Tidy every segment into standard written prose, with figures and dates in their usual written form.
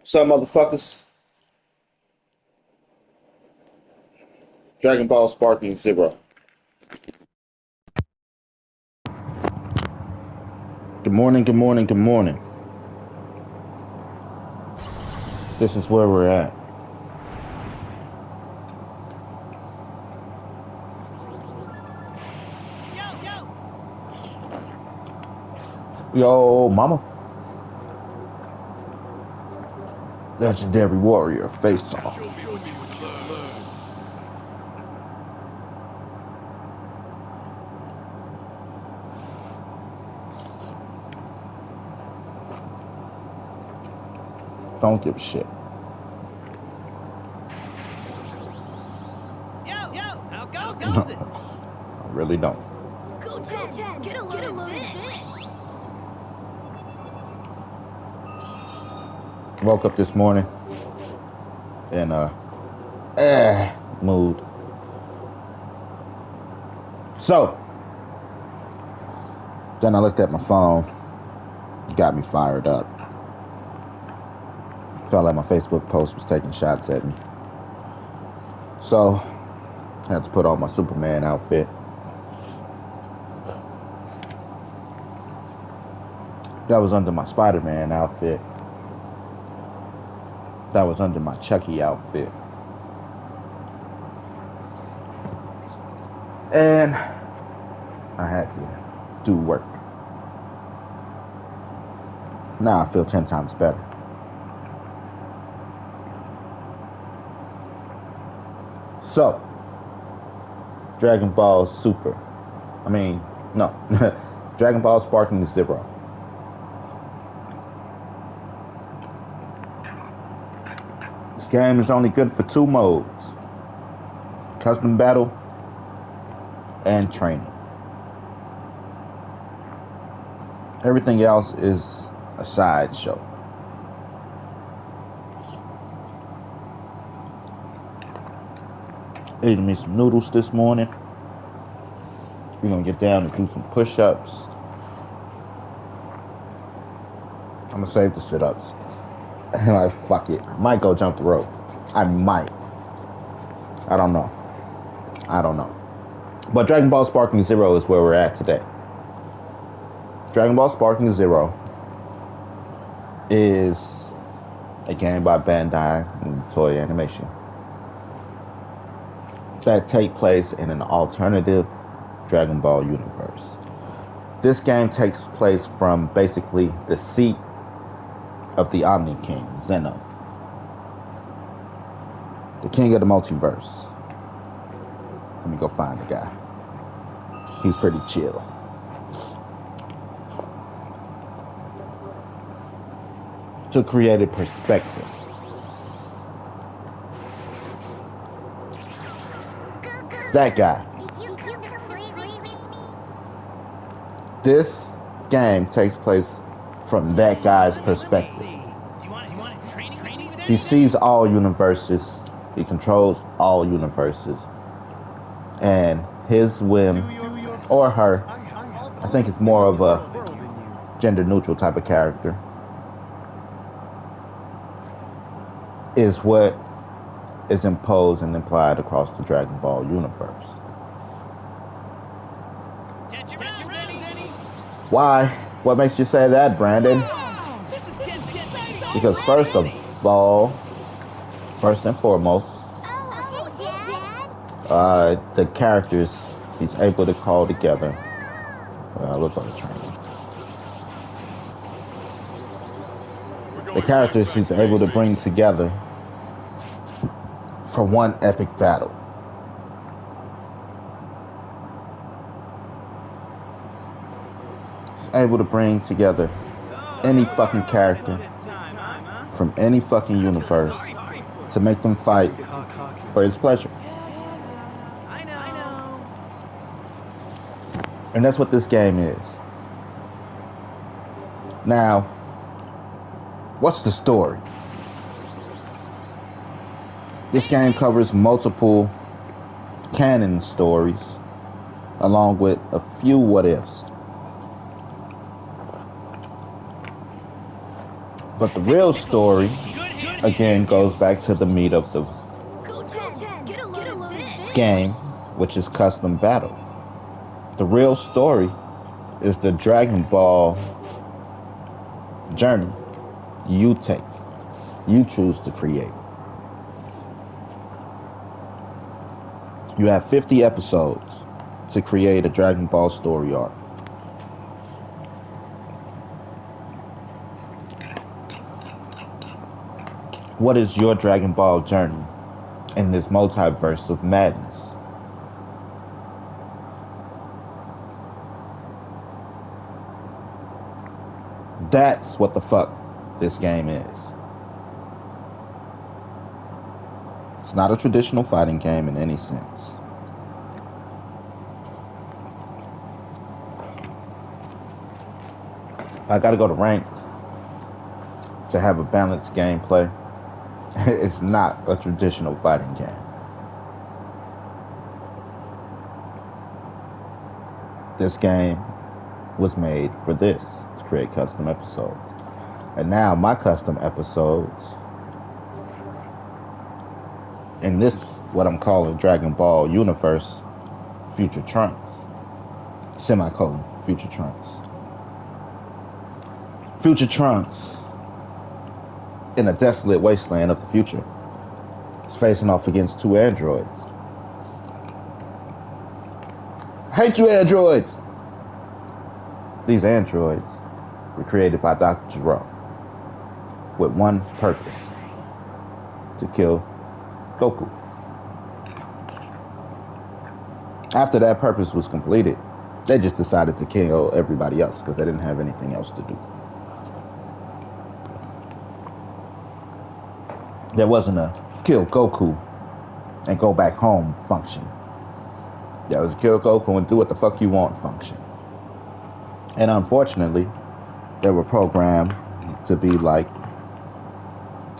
Some motherfuckers. DragonBall Sparking 0. Good morning, good morning, good morning. This is where we're at. Yo, mama. Legendary warrior, face off. Don't give a shit. How goes it? I really don't. Go, Ted, get a load of this. Woke up this morning in mood. So, then I looked at my phone. It got me fired up. Felt like my Facebook post was taking shots at me. So, I had to put on my Superman outfit. That was under my Spider-Man outfit. That was under my Chucky outfit. And I had to do work. Now I feel 10 times better. So, Dragon Ball Super. Dragon Ball Sparking 0. This game is only good for 2 modes. Custom battle and training. Everything else is a sideshow. Eating me some noodles this morning. We're gonna get down and do some push-ups. I'm gonna save the sit-ups. And like, fuck it. I might go jump the rope. I might. I don't know. But Dragon Ball Sparking 0 is where we're at today. Dragon Ball Sparking 0 is a game by Bandai and Toei Animation that take place in an alternative Dragon Ball universe. This game takes place from basically the seat of the Omni King, Zeno, the king of the multiverse. Let me go find the guy. He's pretty chill. To create a perspective. That guy. This game takes place from that guy's perspective. He sees all universes. He controls all universes. And his whim, or her, I think it's more of a gender neutral type of character, is what is imposed and implied across the Dragon Ball universe. Why? What makes you say that, Brandon? Because first and foremost, the characters he's able to call together. We'll go to training. The characters he's able to bring together for one epic battle. He's able to bring together any fucking character from any fucking universe to make them fight for his pleasure. And that's what this game is. Now, what's the story? This game covers multiple canon stories, along with a few what ifs. But the real story, again, goes back to the meat of the Get a load of this. game, which is custom battle. The real story is the Dragon Ball journey you take, you choose to create. You have 50 episodes to create a Dragon Ball story arc. What is your Dragon Ball journey in this multiverse of madness? That's what the fuck this game is. It's not a traditional fighting game in any sense. I gotta go to ranked to have a balanced gameplay. It's not a traditional fighting game. This game was made for this, to create custom episodes. And now my custom episodes in this, what I'm calling Dragon Ball Universe, Future Trunks, semicolon, Future Trunks. Future Trunks, in a desolate wasteland of the future, is facing off against two androids. I hate you, androids! These androids were created by Dr. Gero with one purpose: to kill Goku. After that purpose was completed, they just decided to kill everybody else because they didn't have anything else to do. There wasn't a kill Goku and go back home function. There was a kill Goku and do what the fuck you want function. And unfortunately, they were programmed to be like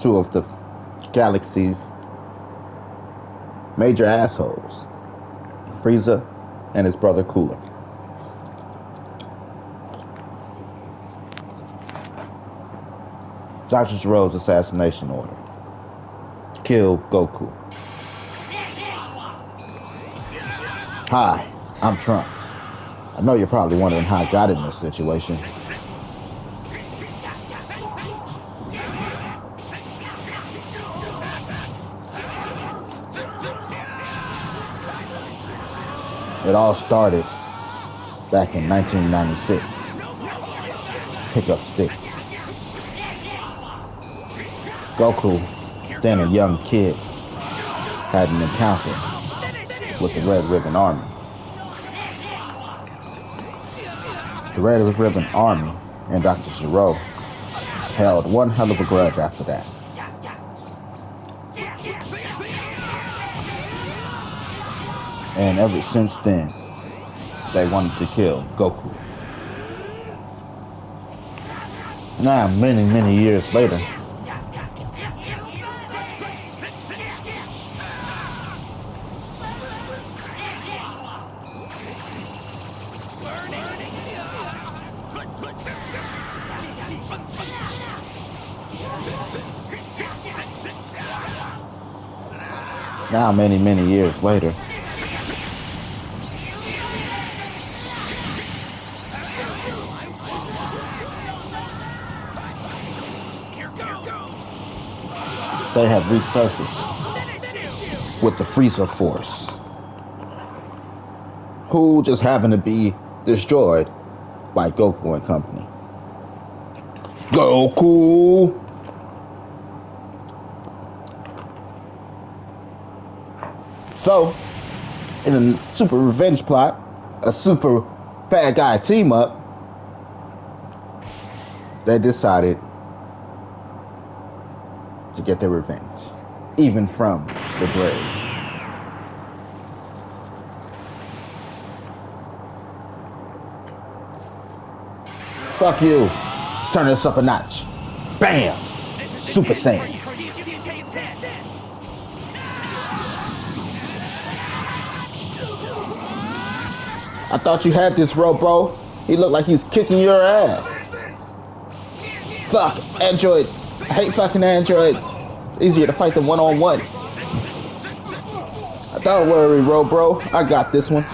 two of the galaxy's major assholes, Frieza and his brother Cooler. Dr. Gero's assassination order: kill Goku. Hi, I'm Trunks. I know you're probably wondering how I got in this situation. It all started back in 1996. Pick up sticks. Goku, then a young kid, had an encounter with the Red Ribbon Army. The Red Ribbon Army and Dr. Gero held one hell of a grudge after that. And ever since then, they wanted to kill Goku. Now, many, many years later, many years later, they have resurfaced with the Frieza Force, who just happened to be destroyed by Goku and company. Goku! So, in a super revenge plot, a super bad guy team up, they decided to get their revenge, even from the grave. Fuck you. Let's turn this up a notch. Bam! Super Saiyan. I thought you had this, bro. He looked like he's kicking your ass. Fuck androids. I hate fucking androids. It's easier to fight them one-on-one. Don't worry, bro. I got this one.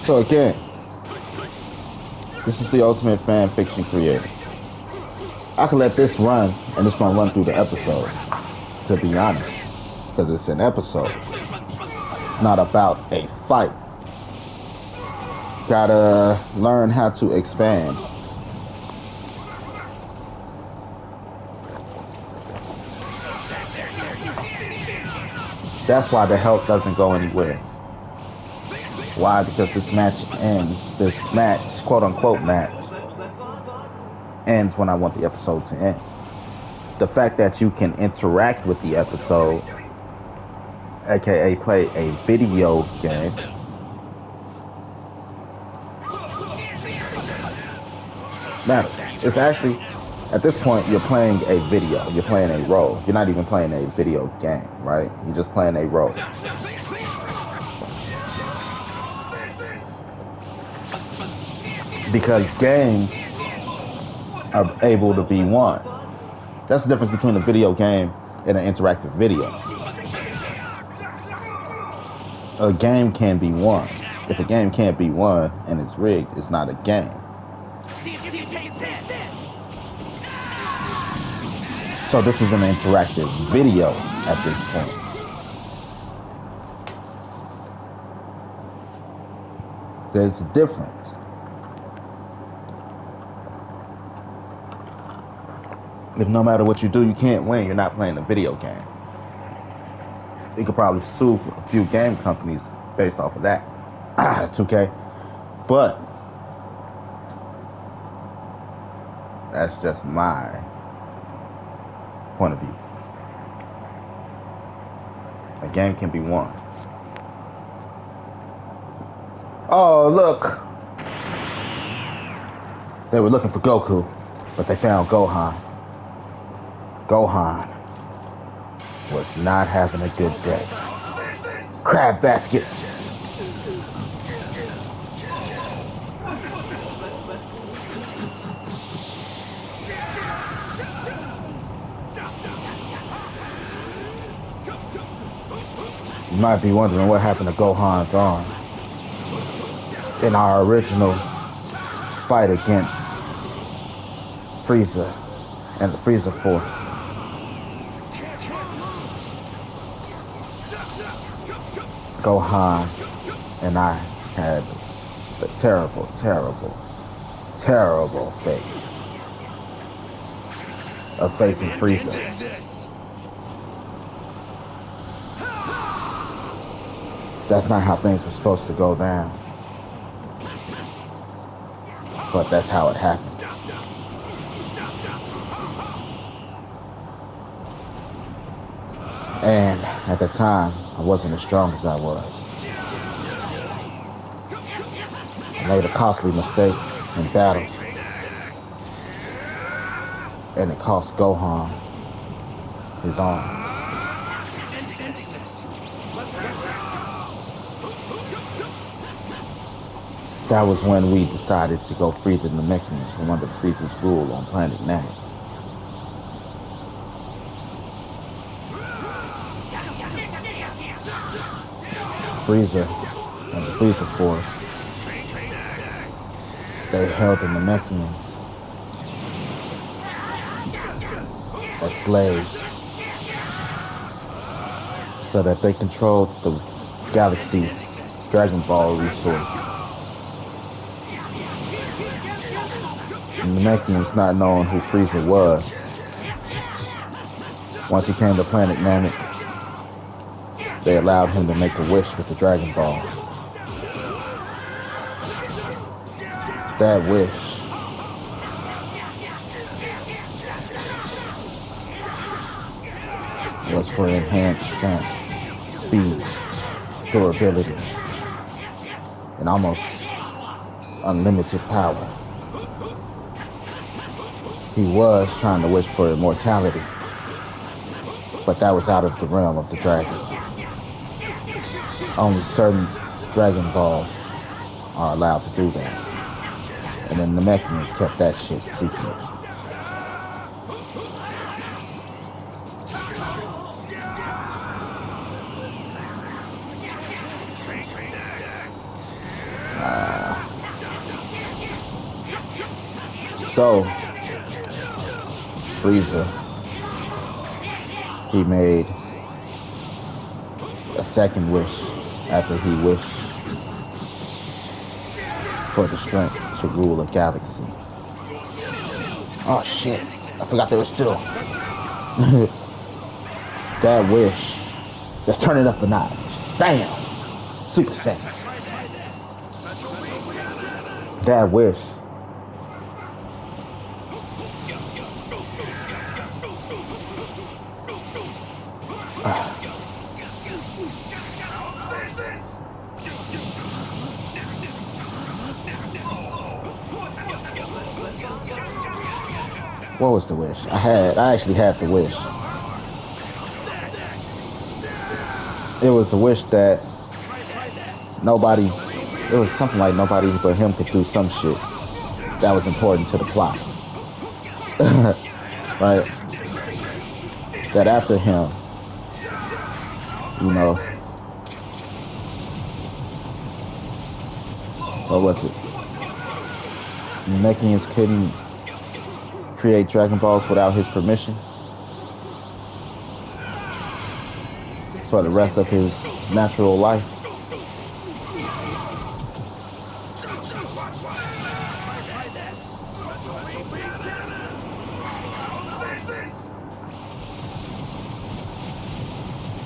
So again, this is the ultimate fan fiction creator. I could let this run, and it's gonna run through the episode, to be honest, because it's an episode. It's not about a fight. Gotta learn how to expand. That's why the health doesn't go anywhere. Why? Because this match ends. This match, quote unquote match, ends when I want the episode to end. The fact that you can interact with the episode, aka play a video game, matters. It's actually, at this point, you're playing a video. You're playing a role. You're not even playing a video game, right? You're just playing a role. Because games are able to be won. That's the difference between a video game and an interactive video. A game can be won. If a game can't be won and it's rigged, it's not a game. So this is an interactive video at this point. There's a difference. If no matter what you do, you can't win, you're not playing a video game. You could probably sue a few game companies based off of that. 2K. But that's just my point of view. A game can be won. Oh, look. They were looking for Goku, but they found Gohan. Gohan was not having a good day. Crab baskets. You might be wondering what happened to Gohan's arm in our original fight against Frieza and the Frieza Force. Gohan and I had the terrible fate of facing Frieza. That's not how things were supposed to go down. But that's how it happened. And at the time, I wasn't as strong as I was. I made a costly mistake in battle. And it cost Gohan his arm. That was when we decided to go free the Namekians from under Frieza's rule on planet Namek. Frieza and the Frieza Force, they held the Namekians as slaves so that they controlled the galaxy's DragonBall resource. And the Namekians not knowing who Frieza was. Once he came to planet Namek, they allowed him to make a wish with the Dragon Ball. That wish was for enhanced strength, speed, durability, and almost unlimited power. He was trying to wish for immortality, but that was out of the realm of the dragon. Only certain Dragon Balls are allowed to do that. And then the Namekians kept that shit secret. So, Frieza, he made a second wish after he wished for the strength to rule a galaxy. Oh shit, I forgot there was still. That wish, let's turn it up a notch. Bam! Super Saiyan. That wish what was the wish? I actually had the wish. It was a wish that nobody, it was something like nobody but him could do some shit that was important to the plot. Right? That after him, you know, what was it? The Namekians couldn't create Dragon Balls without his permission for the rest of his natural life.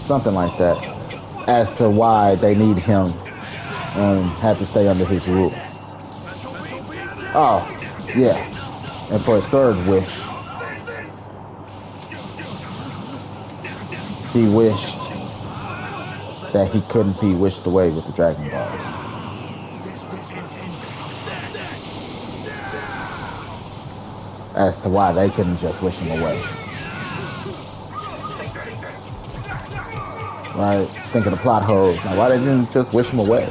Something like that, as to why they need him and have to stay under his rule. Oh, yeah. And for his third wish, he wished that he couldn't be wished away with the Dragon Balls. As to why they couldn't just wish him away. Right? Think of the plot holes. Now, why they didn't just wish him away?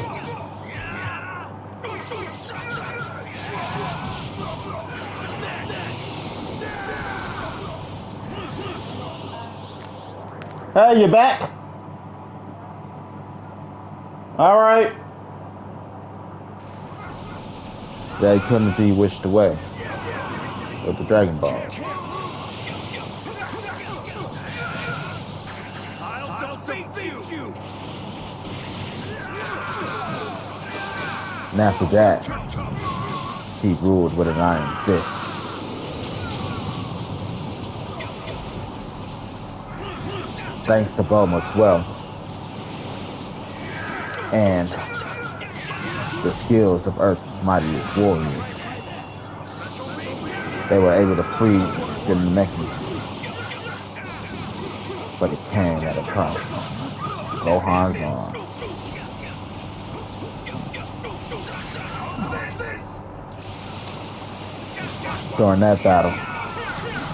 Hey, you back? All right. They couldn't be wished away with the Dragon Ball. And after that, he ruled with an iron fist. Thanks to Bulma's wealth and the skills of Earth's mightiest warriors, they were able to free the Namekians. But it came at a price. Gohan's arm. During that battle,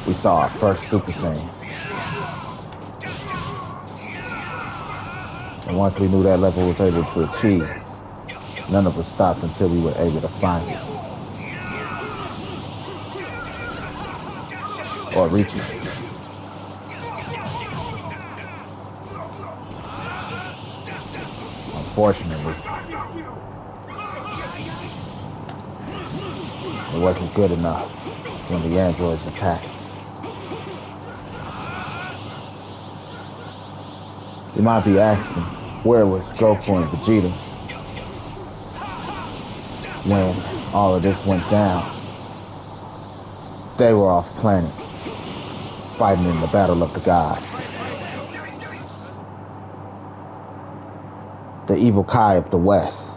we saw our first Super Saiyan. And once we knew that level was able to achieve, none of us stopped until we were able to find it. Or reach it. Unfortunately, it wasn't good enough when the androids attacked. You might be asking, where was Goku and Vegeta when all of this went down, they were off planet, fighting in the battle of the gods. The evil Kai of the West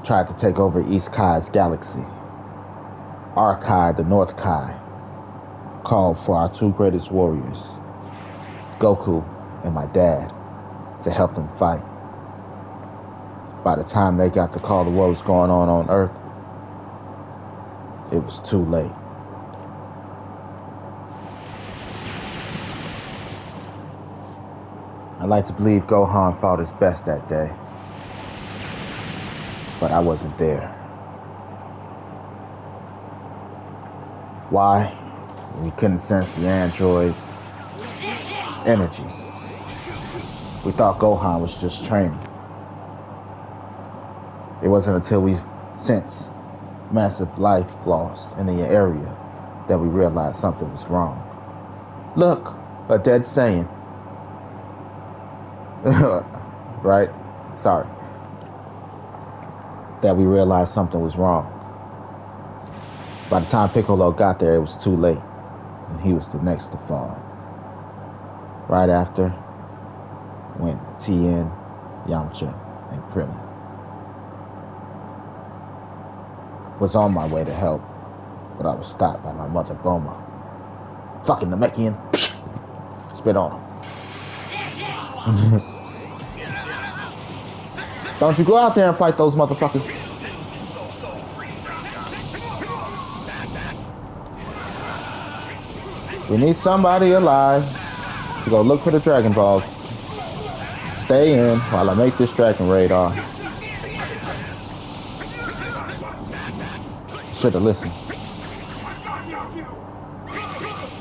tried to take over East Kai's galaxy. Our Kai, the North Kai, called for our two greatest warriors, Goku and my dad, to help them fight. By the time they got the call to what was going on Earth, it was too late. I like to believe Gohan fought his best that day, but I wasn't there. Why? We couldn't sense the android's energy. We thought Gohan was just training. It wasn't until we sensed massive life loss in the area that we realized something was wrong. Look, a dead Saiyan. Right? Sorry. That we realized something was wrong. By the time Piccolo got there, it was too late, and he was the next to fall. Right after went Tien, Yamcha, and Krillin. Was on my way to help, but I was stopped by my mother, Bulma. Fucking Namekian. Spit on him. Don't you go out there and fight those motherfuckers. We need somebody alive to go look for the Dragon Balls. Stay in while I make this Dragon Radar. Should have listened.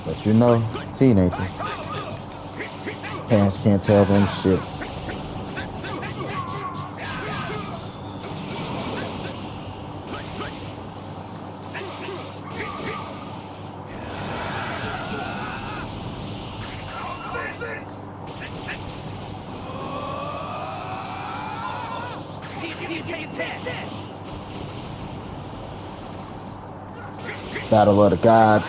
But you know, teenagers. Parents can't tell them shit. Battle of the Gods.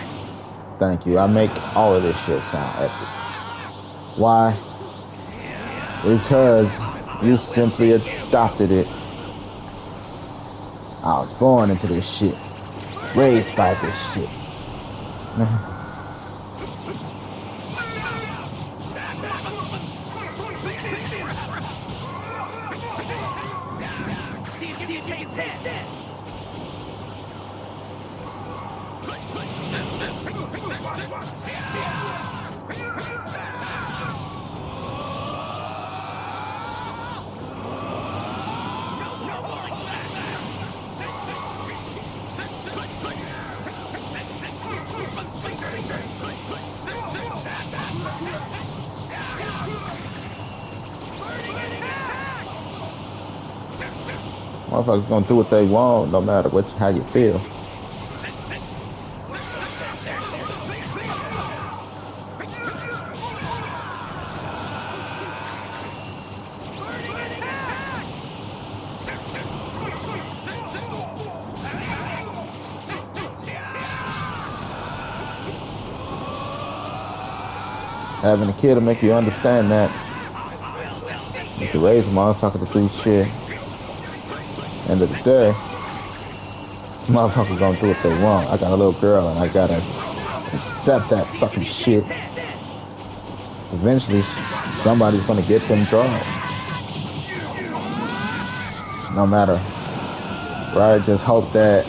Thank you. I make all of this shit sound epic. Why? Because you simply adopted it. I was born into this shit. Raised by this shit. Motherfuckers gonna do what they want, no matter how you feel. Having a kid will make you understand that. You can raise a motherfucker to do shit. End of the day, motherfuckers gonna do what they want. I got a little girl and I gotta accept that fucking shit. Eventually, somebody's gonna get them drugs. No matter. Right? Just hope that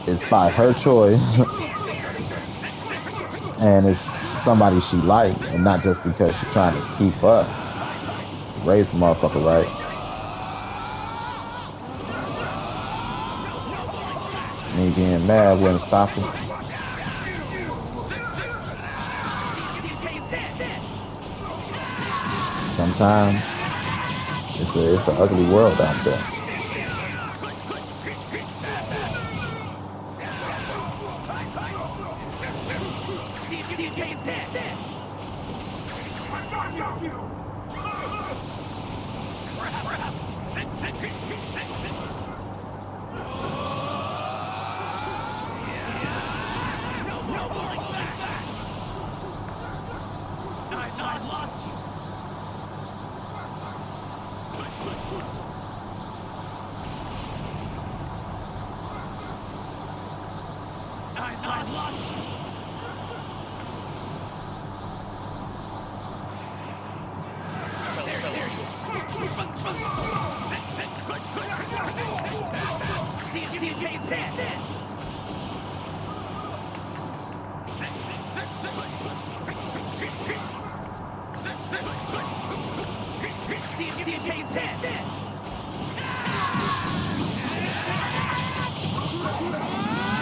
it's by her choice and it's somebody she likes and not just because she's trying to keep up. Raise the motherfucker right. Me being mad wouldn't stop it. Sometimes it's an ugly world out there.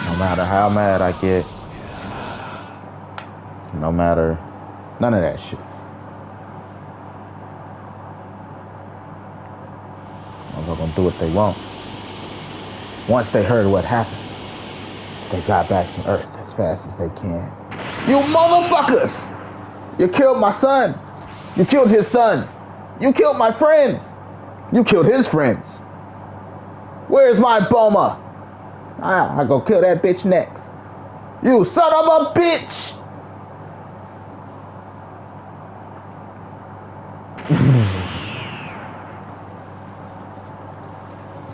No matter how mad I get, no matter none of that shit. I'm gonna do what they want. Once they heard what happened, they got back to Earth as fast as they can. You motherfuckers! You killed my son. You killed his son. You killed my friends. You killed his friends. Where's my Boma? I go kill that bitch next. You son of a bitch!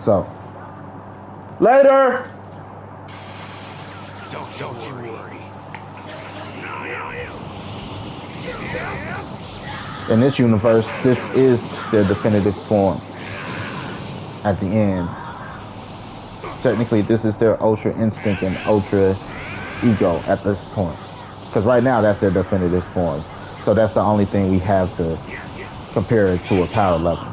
So, later! Don't you worry. In this universe, this is their definitive form. At the end, technically, this is their ultra instinct and ultra ego at this point. Because right now, that's their definitive form. So that's the only thing we have to compare it to a power level.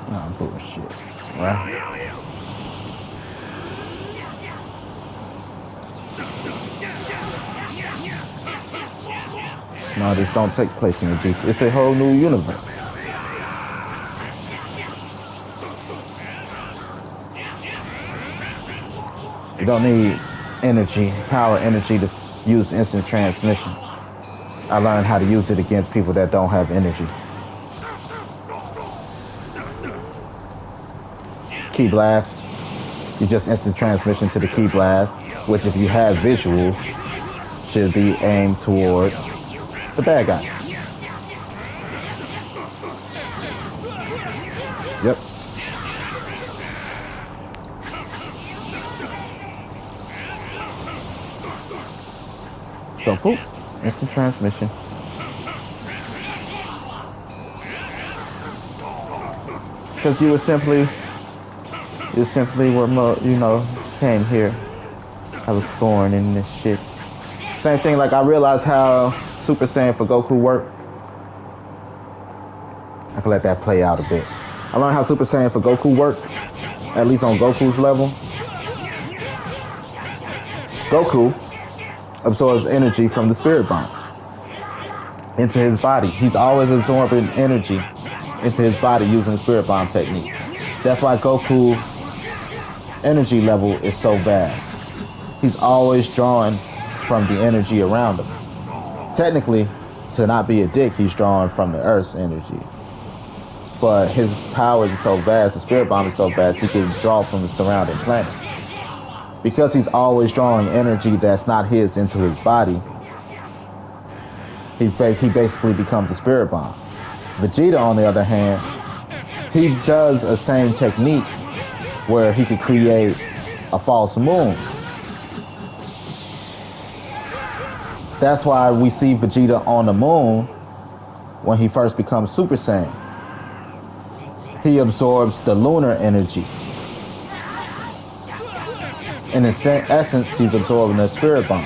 Nah, bullshit, right? No, this don't take place in the beach. It's a whole new universe. You don't need energy, power energy to use instant transmission. I learned how to use it against people that don't have energy. Key blast. You just instant transmission to the key blast, which if you have visuals, should be aimed toward the bad guy. Yep. So cool. Instant transmission. Because you simply were, came here. I was born in this shit. Same thing, like I realized how Super Saiyan for Goku worked. I can let that play out a bit. I learned how Super Saiyan for Goku worked, at least on Goku's level. Goku absorbs energy from the spirit bomb into his body. He's always absorbing energy into his body using the spirit bomb technique. That's why Goku's energy level is so vast. He's always drawing from the energy around him. Technically, to not be a dick, he's drawing from the Earth's energy. But his power is so vast, the spirit bomb is so vast, he can draw from the surrounding planets. Because he's always drawing energy that's not his into his body, he basically becomes a spirit bomb. Vegeta, on the other hand, he does a same technique where he could create a false moon. That's why we see Vegeta on the moon when he first becomes Super Saiyan. He absorbs the lunar energy. In essence, he's absorbing the spirit bomb.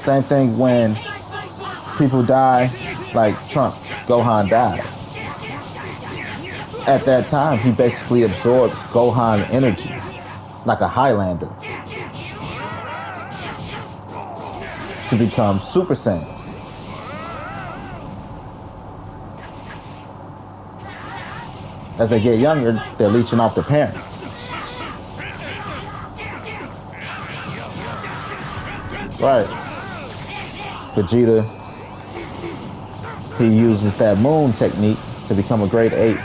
Same thing when people die, like Trump, Gohan died. At that time, he basically absorbs Gohan energy like a Highlander, to become Super Saiyan. As they get younger, they're leeching off their parents. Right. Vegeta, he uses that moon technique to become a great ape.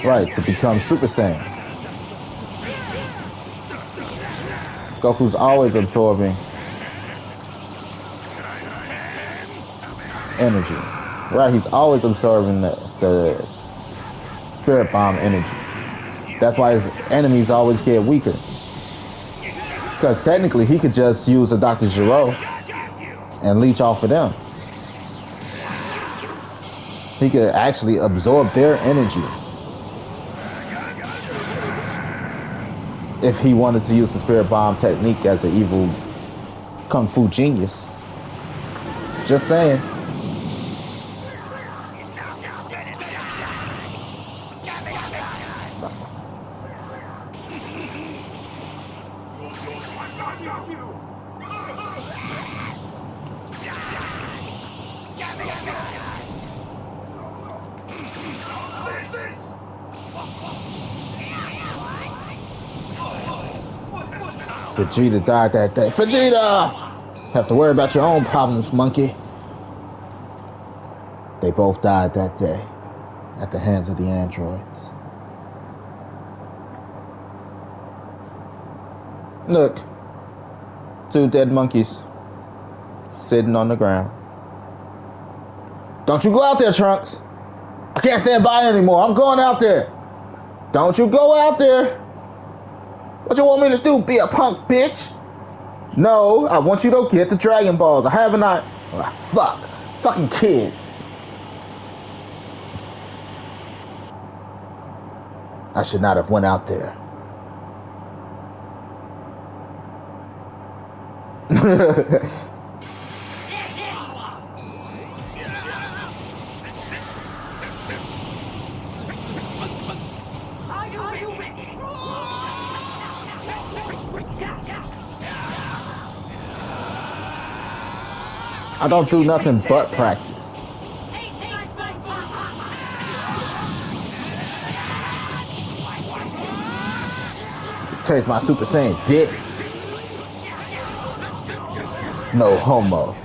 Right, to become Super Saiyan. Goku's always absorbing energy. Right, he's always absorbing the spirit bomb energy. That's why his enemies always get weaker. Because technically he could just use a Dr. Gero and leech off of them. He could actually absorb their energy if he wanted to use the spirit bomb technique as an evil kung fu genius. Just saying. Vegeta died that day. Vegeta! Have to worry about your own problems, monkey. They both died that day at the hands of the androids. Look, 2 dead monkeys sitting on the ground. Don't you go out there, Trunks. I can't stand by anymore. I'm going out there. Don't you go out there. What you want me to do, be a punk bitch? No, I want you to get the Dragon Balls. I haven't fuck. Fucking kids. I should not have went out there. I don't do nothing but practice. Taste my Super Saiyan dick. No homo.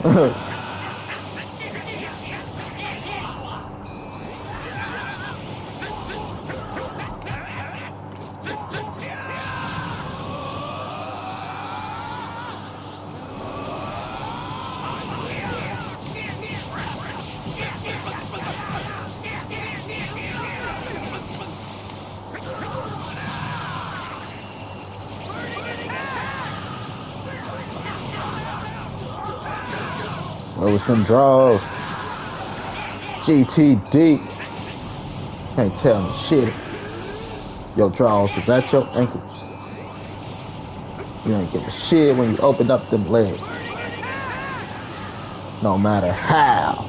What was them draws? GTD. Can't tell me shit. Your draws is at your ankles. You ain't give a shit when you open up them legs. No matter how.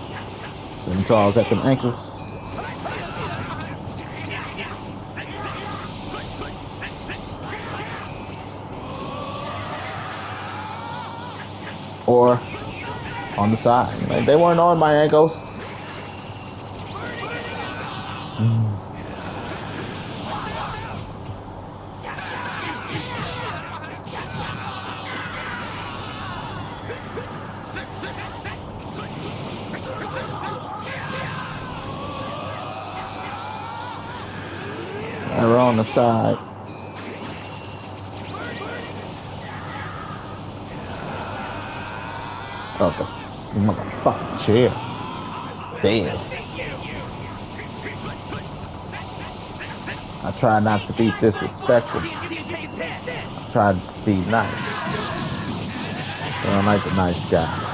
Them draws at them ankles. Or on the side. Like, they weren't on my ankles. They were on the side. Oh, the motherfucking chair. Dead. I try not to be disrespectful. I try to be nice. But I'm like a nice guy.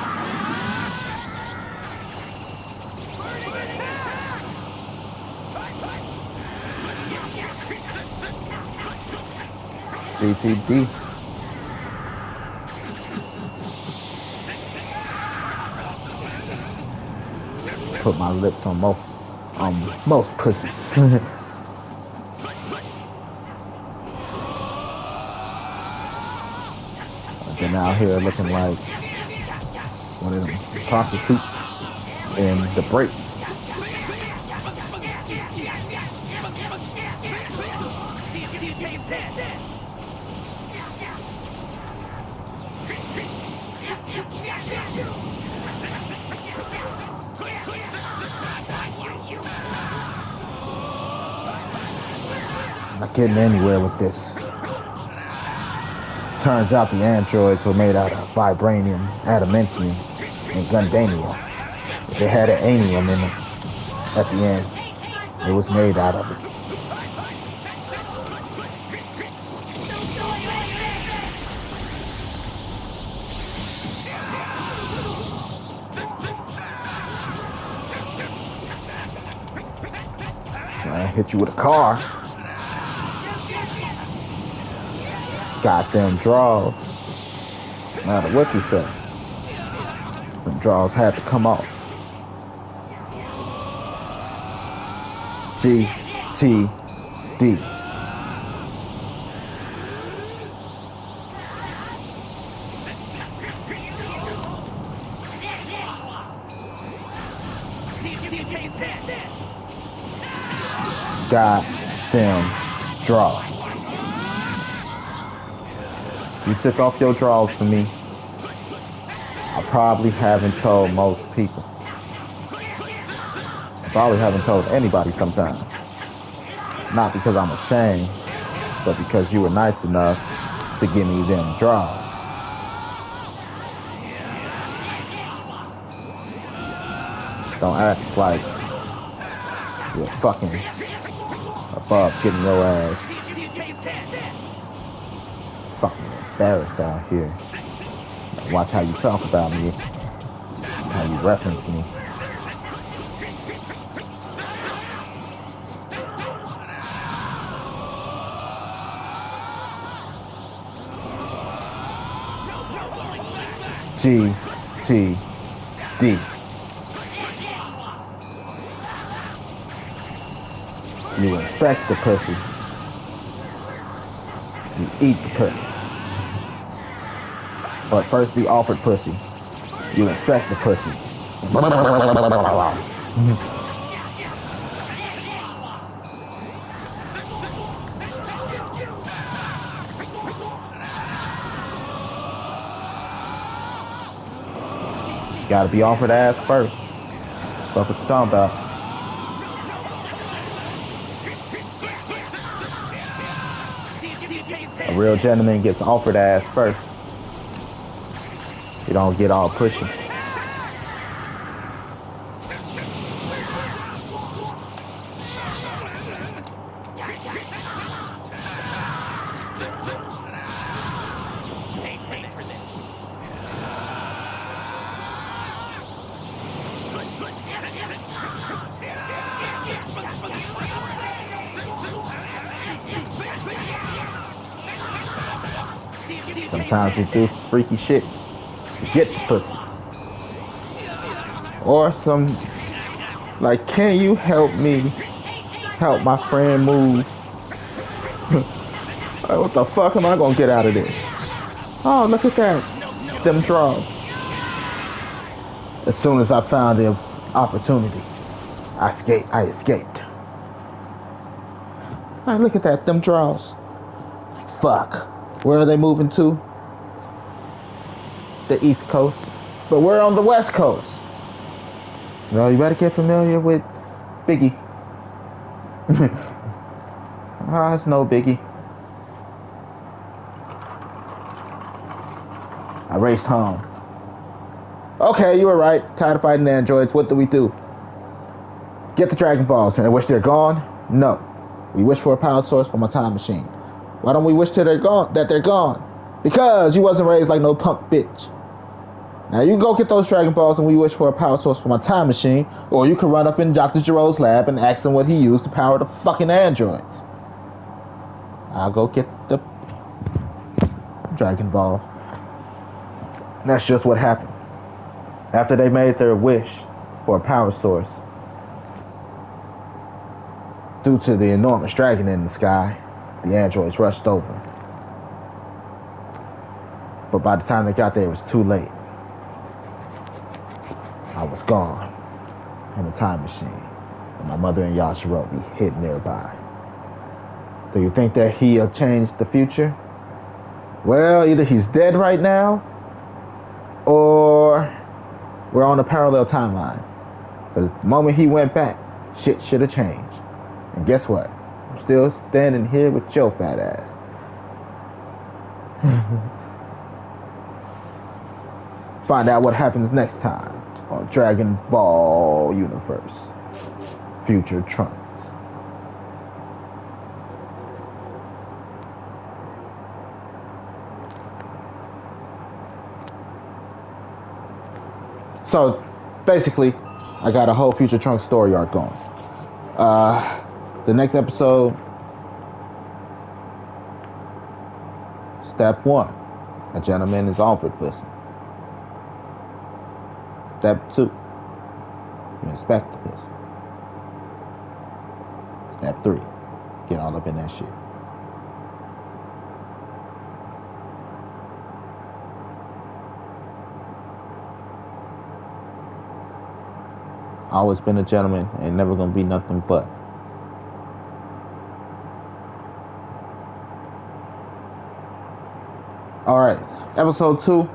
GTD. put my lips on most pussies. I've been out here looking like one of them prostitutes in the breaks. Not getting anywhere with this. Turns out the androids were made out of vibranium, adamantium, and gundanium. They had an anium in them at the end. It was made out of it. I hit you with a car. Got them draws. No matter what you say, them draws had to come off. GTD. Got them draws. You took off your drawers for me. I probably haven't told most people. I probably haven't told anybody sometimes. Not because I'm ashamed, but because you were nice enough to give me them drawers. Don't act like you're fucking above getting your ass fucking embarrassed out here. Watch how you talk about me, how you reference me. GTD. You inspect the pussy. You eat the pussy. But first be offered pussy. You inspect the pussy. You gotta be offered ass first. That's what you're talking about. A real gentleman gets offered ass first. You don't get all pushy. Sometimes we do freaky shit to get the pussy. Or some, like, can you help me help my friend move? Like, what the fuck am I gonna get out of this? Oh, look at that. Them draws. As soon as I found the opportunity, I escaped. Hey, look at that. Them draws. Fuck. Where are they moving to? The East Coast. But we're on the West Coast. No, you better get familiar with Biggie. It's no biggie. I raced home. Okay, you were right. Tired of fighting androids. What do we do? Get the Dragon Balls and wish they're gone? No. We wish for a power source from a time machine. Why don't we wish that they're gone? Because you wasn't raised like no punk bitch. Now you go get those Dragon Balls and we wish for a power source from a time machine, or you can run up in Dr. Giro's lab and ask him what he used to power the fucking androids. I'll go get the Dragon Ball. And that's just what happened. After they made their wish, for a power source due to the enormous dragon in the sky. The androids rushed over. But by the time they got there, it was too late. I was gone in a time machine, and my mother and Yajirobe hid nearby. Do you think that he'll change the future? Well, either he's dead right now, or we're on a parallel timeline. But the moment he went back, shit should have changed. And guess what? I'm still standing here with your fat ass. Find out what happens next time on Dragon Ball Universe. Future Trunks. So, basically, I got a whole Future Trunks story arc going. The next episode, Step 1, a gentleman is offered pussy. Step 2, you inspect the pussy. Step 3, get all up in that shit. Always been a gentleman, ain't never gonna be nothing but. Alright, episode 2,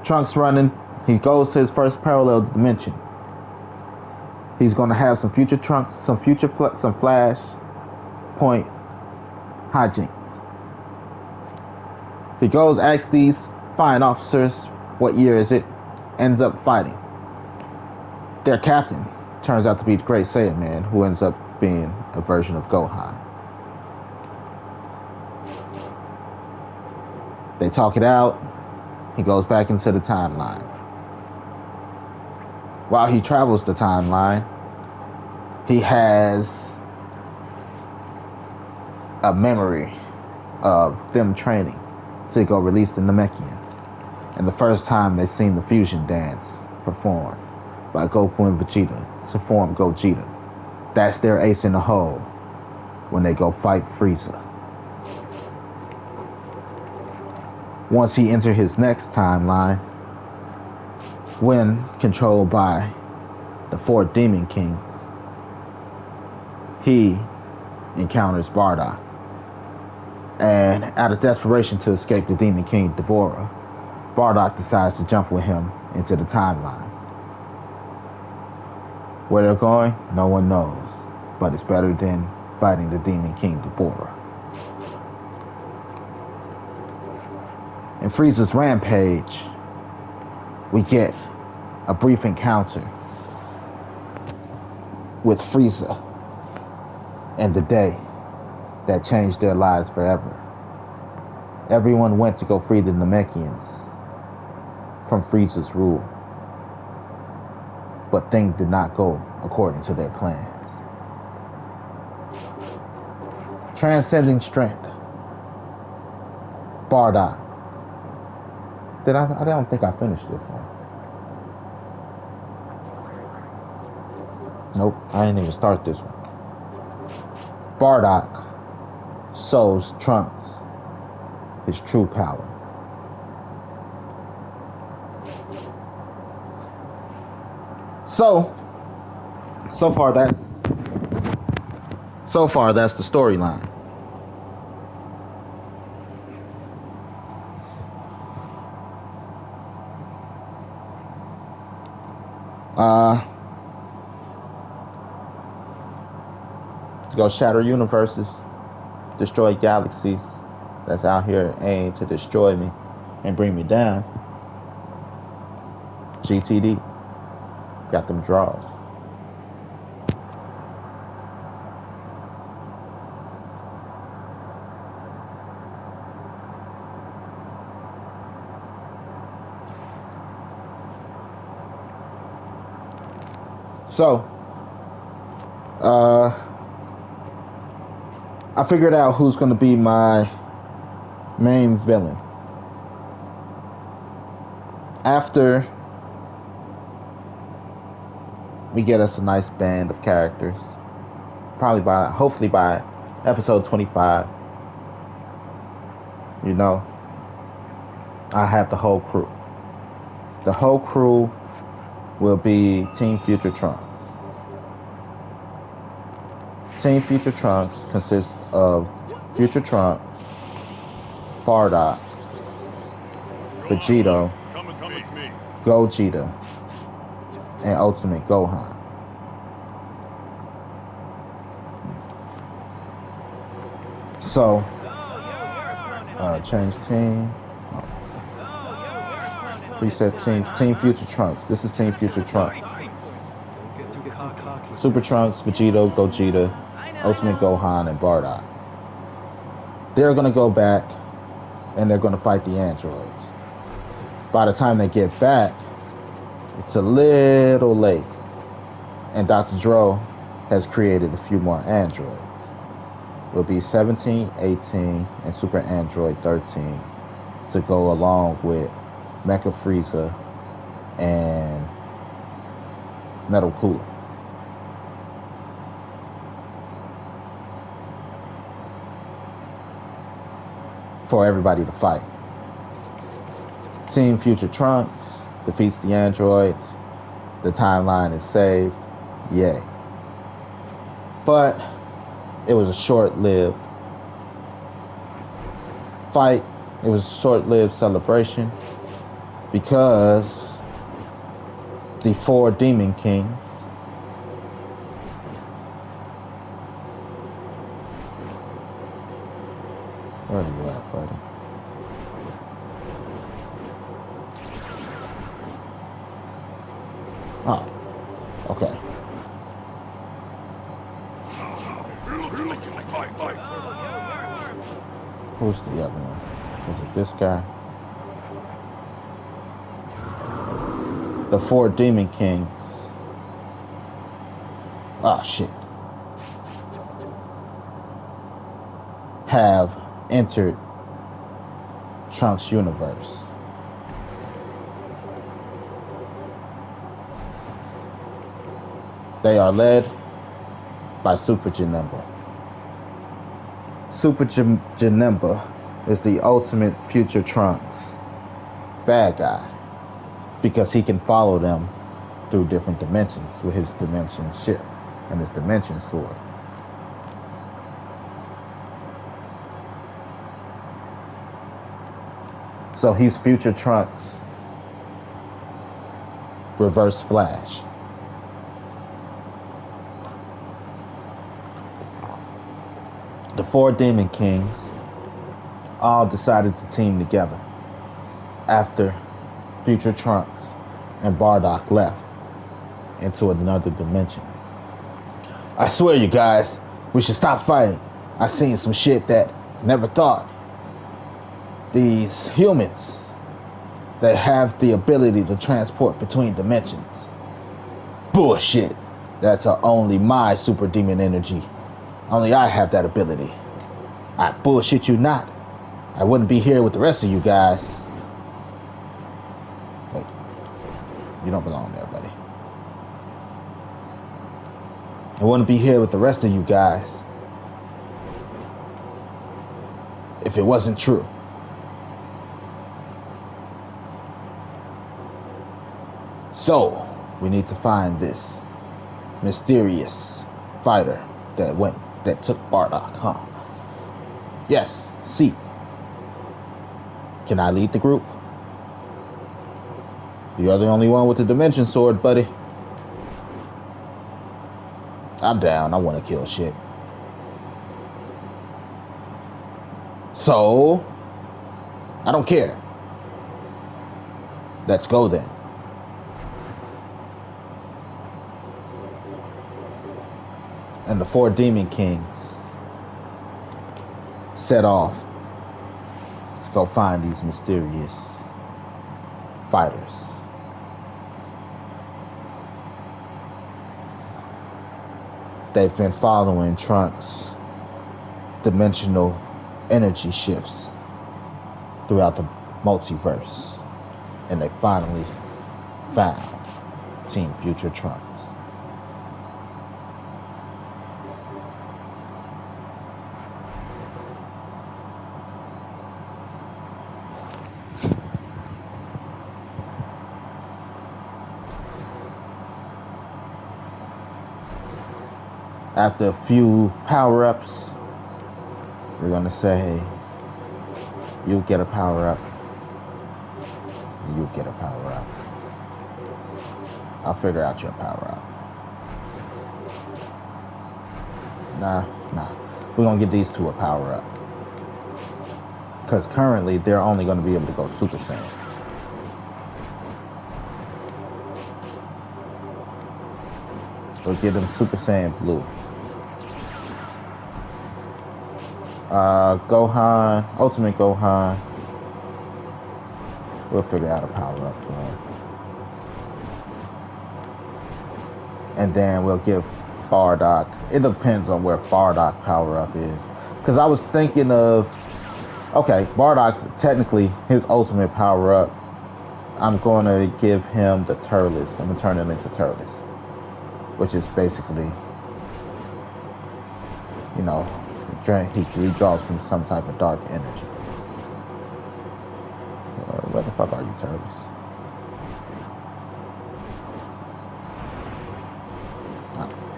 Trunks running. He goes to his first parallel dimension. He's gonna have some future Trunks, some Flash Point hijinks. He goes, asks these fine officers, what year is it? Ends up fighting. Their captain turns out to be the Great Saiyan Man, who ends up being a version of Gohan. They talk it out. He goes back into the timeline. While he travels the timeline, he has a memory of them training to go release the Namekians. And the first time they seen the fusion dance performed by Goku and Vegeta to form Gogeta. That's their ace in the hole when they go fight Frieza. Once he enters his next timeline, when controlled by the 4 Demon Kings, he encounters Bardock. And out of desperation to escape the Demon King Deborah, Bardock decides to jump with him into the timeline. Where they're going, no one knows, but it's better than fighting the Demon King Deborah. In Frieza's rampage, we get a brief encounter with Frieza and the day that changed their lives forever. Everyone went to go free the Namekians from Frieza's rule, but things did not go according to their plans. Transcending strength. Bardock. I don't think I finished this one. Nope, I didn't even start this one. Bardock shows Trunks his true power. So far that's the storyline. To go shatter universes, destroy galaxies that's out here aimed to destroy me and bring me down. GTD got them draws. So, I figured out who's going to be my main villain. After we get us a nice band of characters. Hopefully by episode 25, you know, I have the whole crew. The whole crew will be Team Future Trunks. Team Future Trunks consists of Future Trunks, Bardock, Vegito, Gogeta, and Ultimate Gohan. So, change team. Preset Team Future Trunks. This is Team Future Trunks. Super Trunks, Vegito, Gogeta, Ultimate Gohan, and Bardock. They're going to go back and they're going to fight the androids. By the time they get back, it's a little late. And Dr. Dro has created a few more androids. It will be 17, 18, and Super Android 13 to go along with Mecha Frieza and Metal Cooler. For everybody to fight. Team Future Trunks defeats the androids. The timeline is saved. Yay. But it was a short-lived fight. It was a short-lived celebration because the 4 Demon Kings where are you at, buddy? Oh, okay. Who's the other one? Was it this guy? The 4 Demon Kings. Ah, shit. Have entered Trunks' universe. They are led by Super Janemba. Super Janemba is the ultimate Future Trunks bad guy because he can follow them through different dimensions with his dimension ship and his dimension sword. So he's Future Trunks Reverse Flash. The 4 Demon Kings all decided to team together after Future Trunks and Bardock left into another dimension. I swear, you guys, we should stop fighting. I seen some shit that never thought. These humans that have the ability to transport between dimensions. Bullshit. That's only my super demon energy. Only I have that ability. I bullshit you not. I wouldn't be here with the rest of you guys. Wait. You don't belong there, buddy. I wouldn't be here with the rest of you guys if it wasn't true. So, we need to find this mysterious fighter that took Bardock, huh? Yes, see. Can I lead the group? You're the only one with the dimension sword, buddy. I'm down. I want to kill shit. So, I don't care. Let's go then. And the 4 Demon Kings set off to go find these mysterious fighters. They've been following Trunks' dimensional energy shifts throughout the multiverse, and they finally found Team Future Trunks. after a few power-ups, we're going to say, you get a power-up. You get a power-up. I'll figure out your power-up. Nah. We're going to get these two a power-up. Because currently, they're only going to be able to go Super Saiyan. We'll get them Super Saiyan Blue. Gohan, Ultimate Gohan. We'll figure out a power-up for him. And then we'll give Bardock. It depends on where Bardock power-up is. Because I was thinking of... Okay, Bardock's technically his ultimate power-up. I'm going to give him the Turles. I'm going to turn him into Turles. Which is basically... You know, he draws from some type of dark energy. Where the fuck are you, Turles?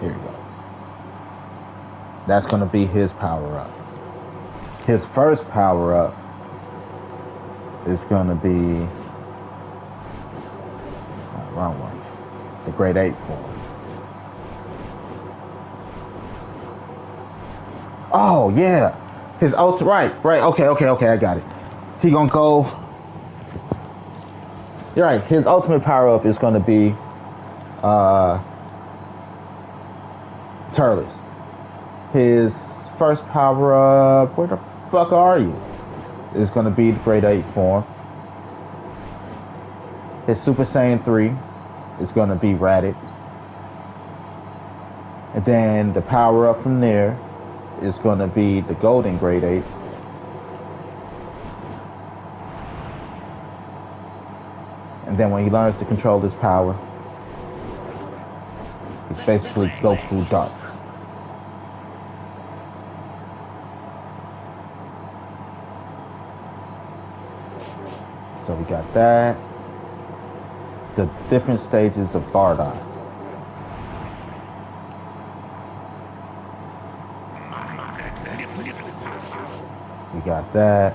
Here you go. That's going to be his power-up. His first power-up is going to be... wrong one. The Grade 8 form. Oh, yeah. His right. Okay, I got it. He going to go... You're right. His ultimate power-up is going to be... Turles. His first power-up, where the fuck are you? Is going to be the Grade 8 form. His Super Saiyan 3 is going to be Raditz. And then the power-up from there is going to be the Golden Grade 8. And then when he learns to control his power, he's basically Goku Dark. So we got that. The different stages of Bardock. We got that.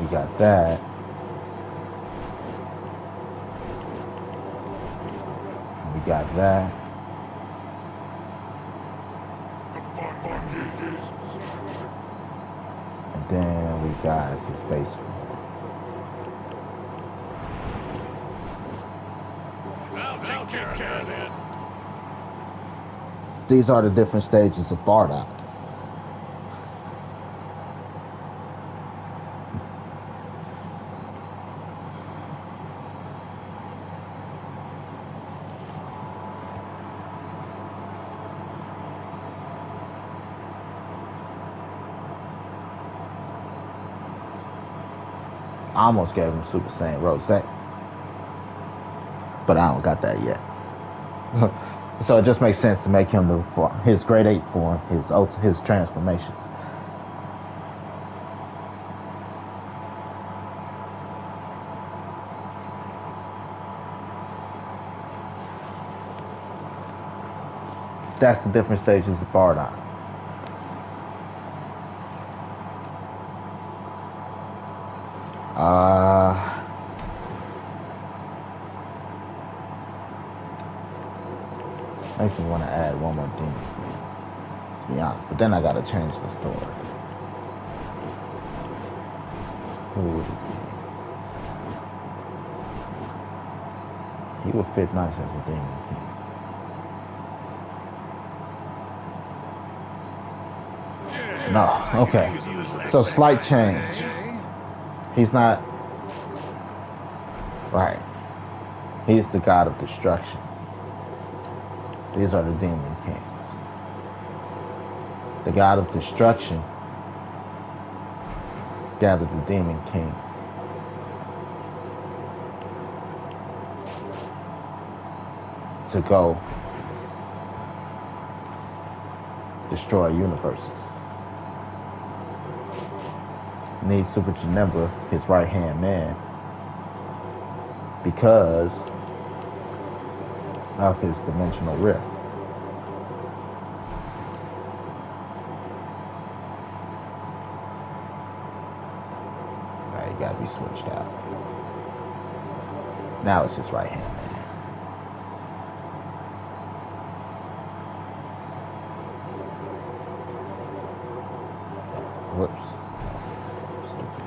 We got that. We got that. And then we got his base form. I'll take care of this. These are the different stages of Bardock. I almost gave him Super Saiyan Rosette, but I don't got that yet. So it just makes sense to make him his Grade 8 form, his transformations. That's the different stages of Bardock. Makes me want to add one more demon, to be honest. But then I gotta change the story. Who would it be? He would fit nice as a demon king. No, okay. So slight change. He's not... Right. He's the god of destruction. These are the demon kings. The god of destruction gathered the demon king to go destroy universes. Needs Super Janemba, his right-hand man, because of his dimensional rift. Alright, gotta be switched out. Now it's his right hand man. Whoops. Stupid.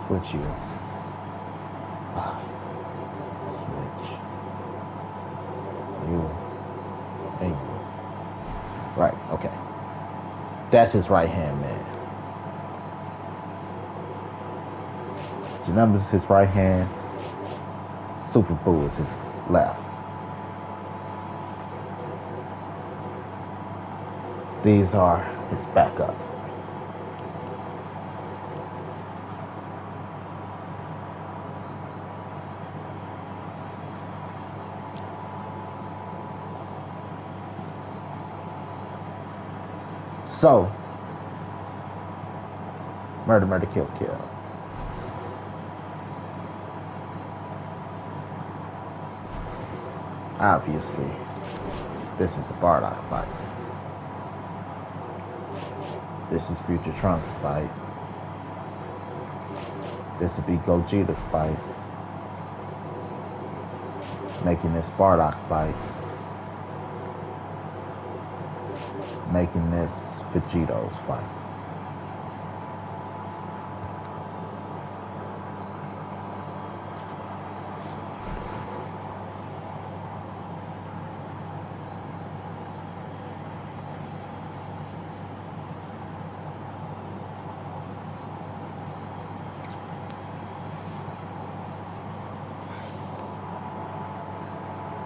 Switch you. Switch. You. And you. Right, okay. That's his right hand man. Janemba is his right hand. Super Boo is his left. These are his backup. So, murder, murder, kill, kill. Obviously, this is the Bardock fight. This is Future Trunks' fight. This would be Gogeta's fight. Making this Bardock fight. Making this Vegeto's fight.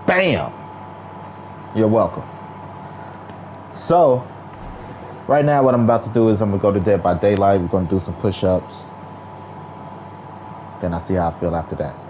Bam! You're welcome. So, right now what I'm about to do is I'm going to go to Dead by Daylight. We're going to do some push-ups. Then I'll see how I feel after that.